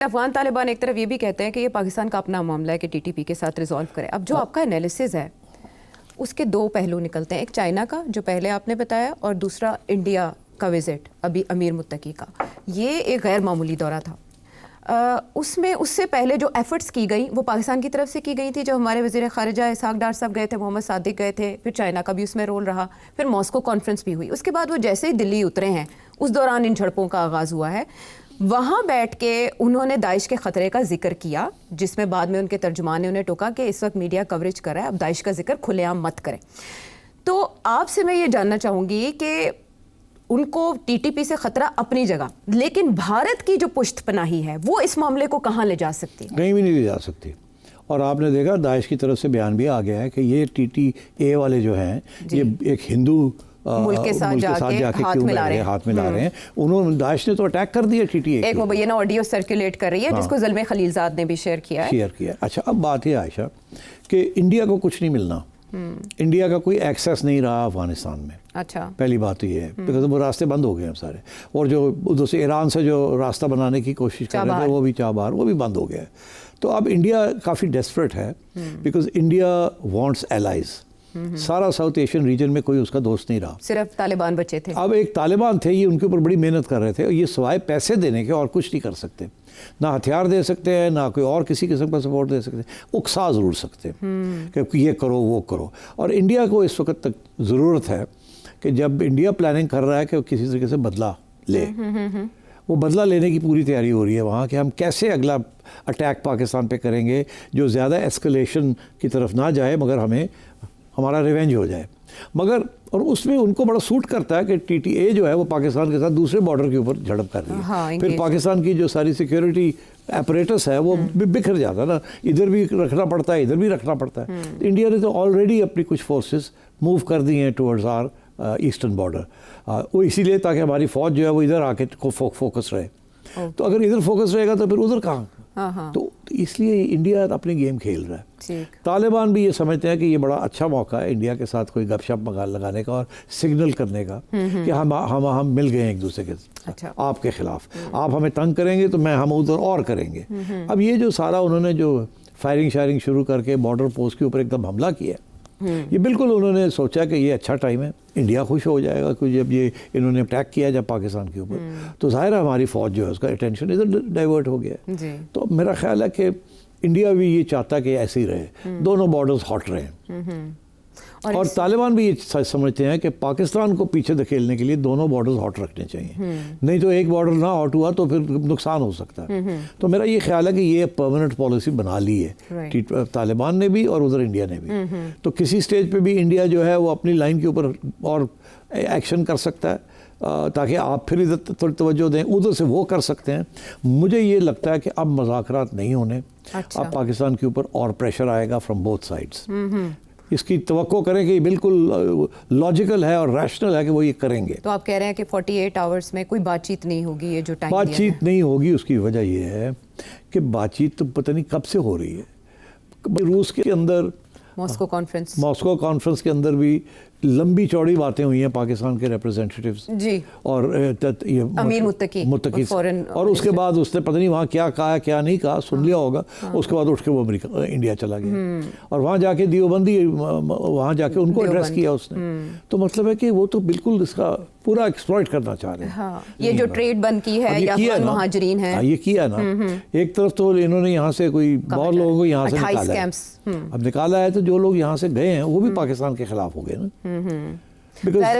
अफगान तालिबान एक तरफ ये भी कहते हैं कि ये पाकिस्तान का अपना मामला है कि टीटीपी के साथ रिजॉल्व करे। अब जो आपका एनालिसिस है उसके दो पहलू निकलते हैं, एक चाइना का जो पहले आपने बताया और दूसरा इंडिया का विजिट अभी अमीर मुत्तकी का। ये एक गैर मामूली दौरा था। उसमें उससे पहले जो एफर्ट्स की गई वो पाकिस्तान की तरफ से की गई थी। जो हमारे वज़ीर ख़ारिजा इसहाक डार साहब गए थे, मोहम्मद सादिक गए थे, फिर चाइना का भी उसमें रोल रहा, फिर मॉस्को कॉन्फ्रेंस भी हुई। उसके बाद वो जैसे ही दिल्ली उतरे हैं उस दौरान इन झड़पों का आगाज़ हुआ है। वहाँ बैठ के उन्होंने दाइश के ख़तरे का जिक्र किया, जिसमें बाद में उनके तर्जुमान ने उन्हें टोका कि इस वक्त मीडिया कवरेज कर रहा है, अब दाइश का जिक्र खुलेआम मत करें। तो आपसे मैं ये जानना चाहूँगी कि उनको टीटीपी से ख़तरा अपनी जगह, लेकिन भारत की जो पुष्टपनाही है वो इस मामले को कहाँ ले जा सकती है? कहीं भी नहीं ले जा सकती। और आपने देखा दाइश की तरफ से बयान भी आ गया है कि ये TTA वाले जो हैं ये एक हिंदू मुल्क के साथ जाके हाथ मिला रहे हैं। उन्होंने दाइश ने तो अटैक कर दिया TTA। एक मुबैना ऑडियो सर्कुलेट कर रही है जिसको ज़ल्मे खलीलजाद ने भी शेयर किया है। अच्छा, अब बात है आयशा कि इंडिया को कुछ नहीं मिलना, इंडिया का कोई एक्सेस नहीं रहा अफगानिस्तान में। अच्छा, पहली बात तो ये है बिकॉज वो रास्ते बंद हो गए हैं सारे, और जो उधर से ईरान से जो रास्ता बनाने की कोशिश कर रहे थे वो भी चाबार वो भी बंद हो गया है। तो अब इंडिया काफ़ी डेस्परेट है बिकॉज इंडिया वांट्स एलाइज। सारा साउथ एशियन रीजन में कोई उसका दोस्त नहीं रहा, सिर्फ तालिबान बचे थे। अब एक तालिबान थे, ये उनके ऊपर बड़ी मेहनत कर रहे थे, और ये सिवाय पैसे देने के और कुछ नहीं कर सकते। ना हथियार दे सकते हैं, ना कोई और किसी किस्म का सपोर्ट दे सकते हैं, उकसा ज़रूर सकते हैं कि ये करो वो करो। और इंडिया को इस वक्त तक ज़रूरत है कि जब इंडिया प्लानिंग कर रहा है कि किसी तरीके से बदला ले, वो बदला लेने की पूरी तैयारी हो रही है वहाँ कि हम कैसे अगला अटैक पाकिस्तान पे करेंगे जो ज़्यादा एस्केलेशन की तरफ ना जाए मगर हमें हमारा रिवेंज हो जाए। मगर और उसमें उनको बड़ा सूट करता है कि TTA जो है वो पाकिस्तान के साथ दूसरे बॉर्डर के ऊपर झड़प कर रही है। हाँ, फिर पाकिस्तान की जो सारी सिक्योरिटी एपरेटस है वो बिखर जाता है ना, इधर भी रखना पड़ता है, इधर भी रखना पड़ता है। तो इंडिया ने तो ऑलरेडी अपनी कुछ फोर्सेस मूव कर दी हैं टुवर्ड्स आर ईस्टर्न बॉर्डर, वो इसीलिए ताकि हमारी फ़ौज जो है वो इधर आके फोकस रहे। तो अगर इधर फोकस रहेगा तो फिर उधर कहाँ? तो इसलिए इंडिया अपनी गेम खेल रहा है। तालिबान भी ये समझते हैं कि ये बड़ा अच्छा मौका है इंडिया के साथ कोई गपशप लगाने का और सिग्नल करने का कि हम मिल गए एक दूसरे के अच्छा। आपके खिलाफ, आप हमें तंग करेंगे तो हम उधर और करेंगे। अब ये जो सारा उन्होंने जो फायरिंग शायरिंग शुरू करके बॉर्डर पोस्ट के ऊपर एकदम हमला किया, ये बिल्कुल उन्होंने सोचा कि ये अच्छा टाइम है, इंडिया खुश हो जाएगा कि जब ये इन्होंने अटैक किया जब पाकिस्तान के ऊपर, तो जाहिर है हमारी फ़ौज जो है उसका अटेंशन इधर डाइवर्ट हो गया। तो मेरा ख्याल है कि इंडिया भी ये चाहता कि ऐसे ही रहे, दोनों बॉर्डर्स हॉट रहें। और तालिबान भी ये समझते हैं कि पाकिस्तान को पीछे धकेलने के लिए दोनों बॉर्डर्स हॉट रखने चाहिए, नहीं तो एक बॉर्डर ना हॉट हुआ तो फिर नुकसान हो सकता है। तो मेरा ये ख्याल है कि ये परमानेंट पॉलिसी बना ली है तालिबान ने भी और उधर इंडिया ने भी। तो किसी स्टेज पे भी इंडिया जो है वो अपनी लाइन के ऊपर और एक्शन कर सकता है ताकि आप फिर इधर थोड़ी तवज्जो दें, उधर से वो कर सकते हैं। मुझे ये लगता है कि अब मुज़ाकरात नहीं होने, अब पाकिस्तान के ऊपर और प्रेशर आएगा फ्रॉम बोथ साइड्स। इसकी तवक्को करें कि बिल्कुल लॉजिकल है और रैशनल है कि वो ये करेंगे। तो आप कह रहे हैं कि 48 आवर्स में कोई बातचीत नहीं होगी, ये जो टाइम बातचीत नहीं होगी उसकी वजह ये है कि बातचीत तो पता नहीं कब से हो रही है। रूस के अंदर मॉस्को कॉन्फ्रेंस के अंदर भी लंबी चौड़ी बातें हुई हैं पाकिस्तान के रिप्रेजेंटेटिव्स जी, और ये अमीर मुत्तकी और उसके बाद उसने पता नहीं वहाँ क्या कहा क्या नहीं कहा, सुन लिया होगा। उसके बाद उठ के वो इंडिया चला गया और वहाँ जाके दियोबंदी वहाँ जाके उनको एड्रेस किया उसने। तो मतलब है कि वो तो बिल्कुल इसका पूरा एक्सप्लॉइट करना चाह रहे हैं। ये जो ट्रेड बंद की है या अफगान महाजरीन है, ये किया ना। एक तरफ तो इन्होंने यहाँ से कोई बहुत लोगों को यहाँ से निकाला है, अब निकाला है तो जो लोग यहाँ से गए हैं वो भी पाकिस्तान के खिलाफ हो गए ना।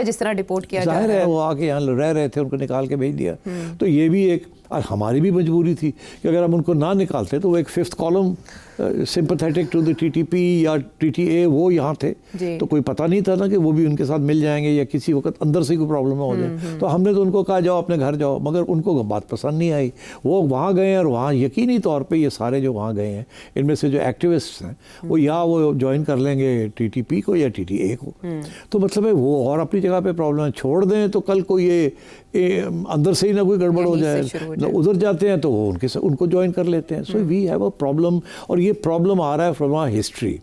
जिस तरह रिपोर्ट किया जा रहा है वो आके यहाँ रह रहे थे, उनको निकाल के भेज दिया। तो ये भी एक हमारी भी मजबूरी थी कि अगर हम उनको ना निकालते तो वो एक fifth column sympathetic to the TTP या TTA वो यहाँ थे, तो कोई पता नहीं था ना कि वो भी उनके साथ मिल जाएंगे या किसी वक्त अंदर से कोई प्रॉब्लम हो जाए। तो हमने तो उनको कहा जाओ अपने घर जाओ, मगर उनको बात पसंद नहीं आई। वो वहाँ गए और वहाँ यकीनी तौर पे ये सारे जो वहाँ गए हैं इनमें से जो एक्टिविस्ट हैं वो या वो ज्वाइन कर लेंगे TTP को या TTA को। तो मतलब है वो और अपनी जगह पे प्रॉब्लम है, छोड़ दें तो कल को ये अंदर से ही ना कोई गड़बड़ हो जाए, उधर जाते हैं तो वो उनको ज्वाइन कर लेते हैं। So we have a problem, और ये प्रॉब्लम आ रहा है फ्रॉम आवर हिस्ट्री।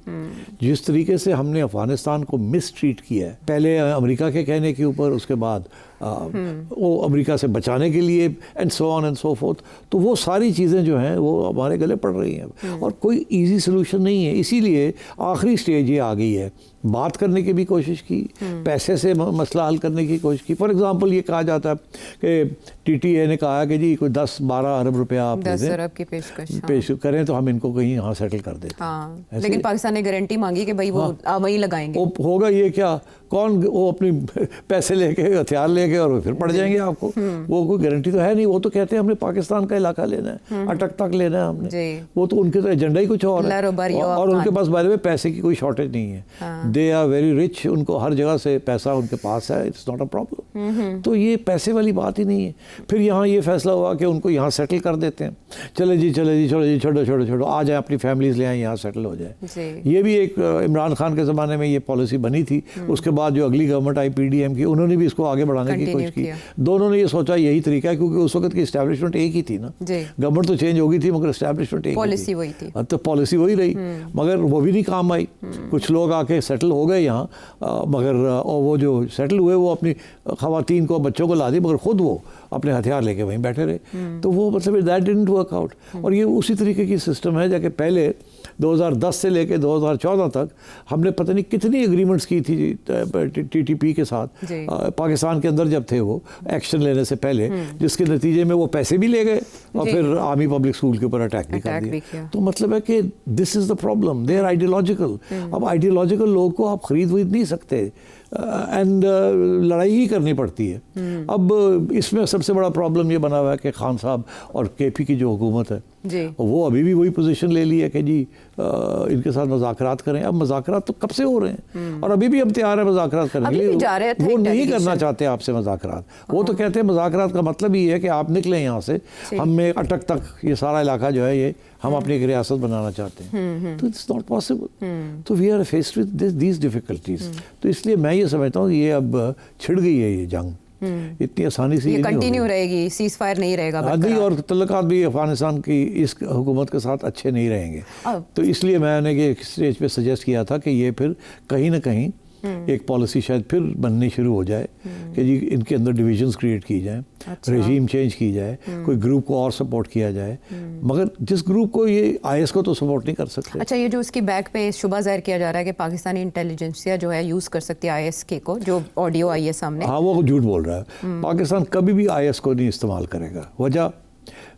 जिस तरीके से हमने अफगानिस्तान को मिस ट्रीट किया है, पहले अमेरिका के कहने के ऊपर, उसके बाद वो अमेरिका से बचाने के लिए and so on and so fourth. तो वो सारी चीज़ें जो हैं वो हमारे गले पड़ रही हैं और कोई इजी सोल्यूशन नहीं है। इसीलिए आखिरी स्टेज ये आ गई है। बात करने की भी कोशिश की, पैसे से मसला हल करने की कोशिश की। फॉर एग्जांपल ये कहा जाता है कि टीटीए ने कहा कि जी कोई 10-12 अरब रुपया आप 10 अरब की पेशकश पेश करें तो हम इनको कहीं यहाँ सेटल कर देते हैं। हाँ, लेकिन पाकिस्तान ने गारंटी मांगी कि भाई वो वहीं लगाएंगे। वो होगा ये क्या, कौन वो अपनी पैसे लेके हथियार लेके और फिर पड़ जाएंगे आपको। वो कोई गारंटी तो है नहीं। वो तो कहते हैं हमने पाकिस्तान का इलाका लेना है, अटक तक लेना है हमने। वो तो उनके तो एजेंडा ही कुछ और है और उनके पास बारे में पैसे की कोई शॉर्टेज नहीं है। दे आर वेरी रिच, उनको हर जगह से पैसा उनके पास है, इट्स नॉट अ प्रॉब्लम। तो ये पैसे वाली बात ही नहीं है। फिर यहाँ ये फैसला हुआ कि उनको यहाँ सेटल कर देते हैं। चले जी छोड़ो आ जाए, अपनी फैमिलीज ले आए, यहाँ सेटल हो जाए। ये भी एक इमरान खान के ज़माने में ये पॉलिसी बनी थी। उसके बाद जो अगली गवर्नमेंट आई PDM की, उन्होंने भी इसको आगे बढ़ाने की कोशिश की। दोनों ने ये सोचा यही तरीका है, क्योंकि उस वक्त की एस्टैब्लिशमेंट एक ही थी ना। गवर्नमेंट तो चेंज हो गई थी मगर एस्टैब्लिशमेंट एक पॉलिसी वही थी। तो पॉलिसी वही रही, मगर वो भी नहीं काम आई। कुछ लोग आके सेटल हो गए यहाँ, मगर और वो जो सेटल हुए वो अपनी ख़वातीन को, बच्चों को ला दी, मगर खुद वो अपने हथियार लेके वहीं बैठे रहे। तो वो मतलब दैट डिडंट वर्क आउट। और ये उसी तरीके की सिस्टम है जाके पहले 2010 से लेके 2014 तक हमने पता नहीं कितनी एग्रीमेंट्स की थी TTP के साथ पाकिस्तान के अंदर जब थे वो एक्शन लेने से पहले, जिसके नतीजे में वो पैसे भी ले गए और फिर आर्मी पब्लिक स्कूल के ऊपर अटैक भी कर दिया। तो मतलब है कि this is the problem, they are ideological. अब आइडियोलॉजिकल लोगों को आप खरीद नहीं सकते एंड लड़ाई ही करनी पड़ती है। अब इसमें सबसे बड़ा प्रॉब्लम ये बना हुआ है कि खान साहब और KP की जो हुकूमत है वो अभी भी वही पोजीशन ले ली है कि जी इनके साथ मज़ाकरात करें। अब मज़ाकरात तो कब से हो रहे हैं और अभी भी हम तैयार है मज़ाकरात करने के लिए। वो नहीं करना चाहते आपसे मज़ाकरात। वो तो कहते हैं मज़ाकरात का मतलब ही है कि आप निकलें यहाँ से, हमें अटक तक ये सारा इलाका जो है ये हम अपनी एक रियासत बनाना चाहते हैं। तो इट्स नॉट पॉसिबल। तो we are faced with these difficulties. तो इसलिए मैं ये समझता हूँ कि ये अब छिड़ गई है ये जंग, इतनी आसानी से ये कंटिन्यू रहेगी, सीज फायर नहीं रहेगा। नहीं, और तल्लुकात भी अफगानिस्तान की इस हुकूमत के साथ अच्छे नहीं रहेंगे। तो इसलिए मैंने एक स्टेज पे सजेस्ट किया था कि ये फिर कहीं ना कहीं एक पॉलिसी शायद फिर बननी शुरू हो जाए कि जी इनके अंदर डिविजन्स क्रिएट की जाए, रेजीम चेंज की जाए, कोई ग्रुप को और सपोर्ट किया जाए। मगर जिस ग्रुप को ये IS को तो सपोर्ट नहीं कर सकते। अच्छा, ये जो उसकी बैक पे शुबा जाहिर किया जा रहा है कि पाकिस्तानी इंटेलिजेंसिया जो है यूज़ कर सकती है IS के को, जो ऑडियो आई है सामने। हाँ, वो झूठ बोल रहा है। पाकिस्तान कभी भी IS को नहीं इस्तेमाल करेगा। वजह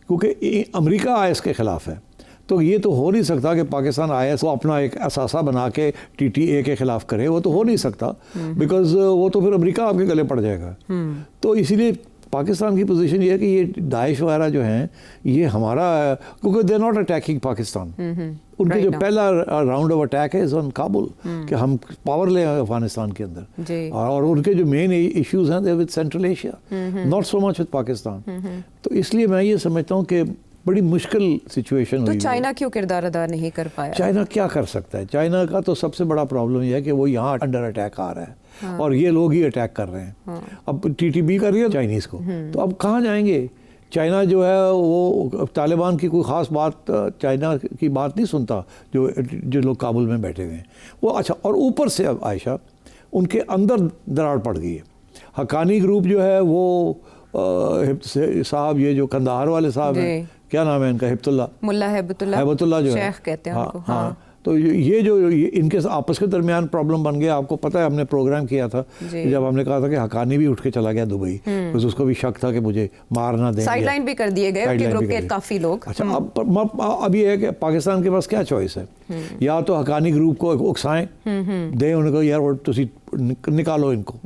क्योंकि अमेरिका IS के ख़िलाफ़ है। तो ये तो हो नहीं सकता कि पाकिस्तान IS को अपना एक असासा बना के TTA के ख़िलाफ़ करे। वो तो हो नहीं सकता, बिकॉज वो तो फिर अमेरिका आपके गले पड़ जाएगा। तो इसीलिए पाकिस्तान की पोजीशन ये है कि ये दाइश वगैरह जो हैं ये हमारा, क्योंकि दे नॉट अटैकिंग पाकिस्तान। उनके जो पहला राउंड ऑफ अटैक है इज ऑन काबुल, कि हम पावर ले अफगानिस्तान के अंदर। और उनके जो मेन इश्यूज हैं they with Central Asia, not so much with Pakistan. तो इसलिए मैं ये समझता हूँ कि बड़ी मुश्किल सिचुएशन हुई। तो चाइना क्यों किरदार अदा नहीं कर पाया? चाइना क्या कर सकता है? चाइना का तो सबसे बड़ा प्रॉब्लम यह है कि वो यहाँ अंडर अटैक आ रहा है और ये लोग ही अटैक कर रहे हैं। अब TTP कर रही है चाइनीज़ को, तो अब कहाँ जाएंगे? चाइना जो है वो तालिबान की कोई ख़ास बात, चाइना की बात नहीं सुनता जो लोग काबुल में बैठे हुए हैं वो। अच्छा, और ऊपर से अब आयशा उनके अंदर दरार पड़ गई है। हक्कानी ग्रुप जो है वो साहब, ये जो कंदाहार वाले साहब हैं, क्या नाम है इनका, मुल्ला हिब्बतुल्लाह जो शेख कहते हैं उनको। हाँ, तो ये जो इनके आपस के दरमियान प्रॉब्लम बन गया। आपको पता है हमने प्रोग्राम किया था जब हमने कहा था कि हक्कानी भी उठ के चला गया दुबई, तो उसको भी शक था कि मुझे मारना देंगे, साइडलाइन भी कर दिए गए ग्रुप के काफ़ी लोग। अच्छा, अब ये है कि पाकिस्तान के पास क्या चॉइस है? या तो हक्कानी ग्रुप को उकसाएं, दें उनको, यार तुसी निकालो इनको,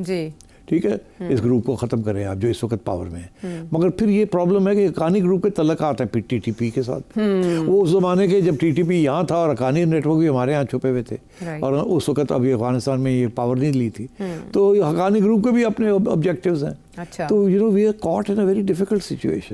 ठीक है, इस ग्रुप को ख़त्म करें आप जो इस वक्त पावर में है। मगर फिर ये प्रॉब्लम है कि हक्कानी ग्रुप के तल्लुकात हैं TTP के साथ। वो उस ज़माने के जब TTP यहाँ था और हक्कानी नेटवर्क भी हमारे यहाँ छुपे हुए थे, और उस वक्त अभी अफगानिस्तान में ये पावर नहीं ली थी, तो हक्कानी ग्रुप के भी अपने ऑब्जेक्टिव्स हैं। अच्छा। तो we are caught in a very difficult situation.